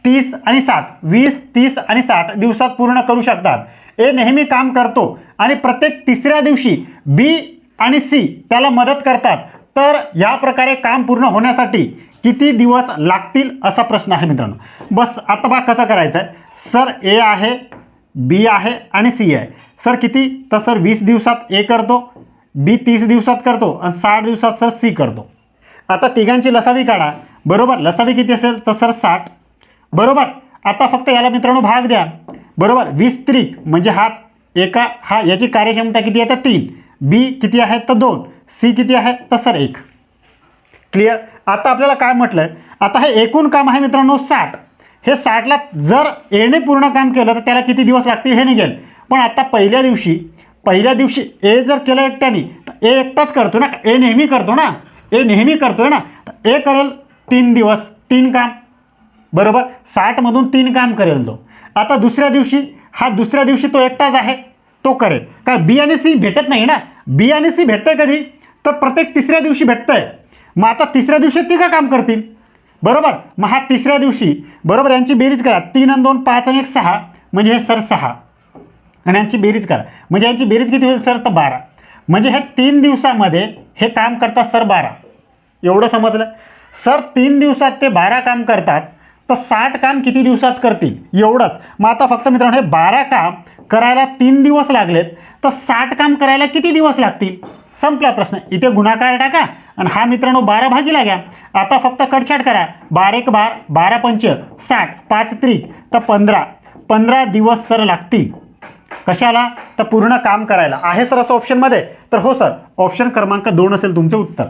30 आणि 60 20 30 आणि 60 दिवसात पूर्ण करू शकतात। ए नेहमी काम करतो आणि प्रत्येक तिसऱ्या दिवशी बी आणि सी त्याला मदत करतात, तर या प्रकारे काम पूर्ण होण्यासाठी किती दिवस लागतील असा प्रश्न आहे मित्रांनो। बस आता बघा कसं करायचं आहे। सर ए आहे, बी आहे आणि सी आहे। सर किती, तर सर 20 दिवसात ए करतो, बी 30 दिवसात करतो आणि 60 दिवसात सर सी करतो। आता तिघांची लसावी काढा, बरोबर। लसावी किती असेल, तर सर 60, बरोबर। आता फक्त याला मित्रांनो भाग द्या, बरोबर। 20 त्रिक म्हणजे हा याची कार्यक्षमता किती आहे, तर 3, बी किती आहे, तर 2, सी किती आहे, तर सर 1। क्लिअर। आता आपल्याला काय म्हटलंय, आता हे एकूण काम आहे मित्रांनो 60, हे 60ला जर एने पूर्ण काम केलं तर त्याला किती दिवस लागतील हे निघेल। पण आता पहिल्या दिवशी ए जर केलं एकट्याने तर ए एकटाच करतो ना, ए नेहमी करतो ना, ए नेहमी करतोय ना, तर ए करेल 3 दिवस 3 काम, बरोबर। 60 मधून 3 काम करेल तो। आता दुसऱ्या दिवशी तो एकटाच आहे, तो करेल, काय बी आणि सी भेटत नाही ना। बी आणि सी भेटतंय कधी, तर प्रत्येक तिसऱ्या दिवशी भेटतंय। मग आता तिसऱ्या दिवशी तिघं काम करतील, बरोबर। मग हा तिसऱ्या दिवशी, बरोबर, यांची बेरीज करा, 3 आणि 2 5 आणि 1 6 म्हणजे हे सर 6 आणि यांची बेरीज करा, म्हणजे यांची बेरीज किती होईल सर, तर 12। म्हणजे हे 3 दिवसामध्ये हे काम करतात सर 12, एवढं समजलं। सर 3 दिवसात ते 12 काम करतात, तर 60 काम किती दिवसात करतील, एवढंच। मग आता फक्त मित्रांनो हे 12 काम करायला 3 दिवस लागलेत, तर 60 काम करायला किती दिवस लागतील, संपला प्रश्न। इथे गुणाकार टाका आणि हा मित्रांनो 12 भागीला घ्या। आता फक्त कटछाट करा, 12 1 12, 12 पंच 60, 5 त्रिक तर 15 दिवस सर लागतील। कशाला, तर पूर्ण काम करायला। आहे सर असं ऑप्शनमध्ये, तर हो सर, ऑप्शन क्रमांक 2 असेल तुमचं उत्तर।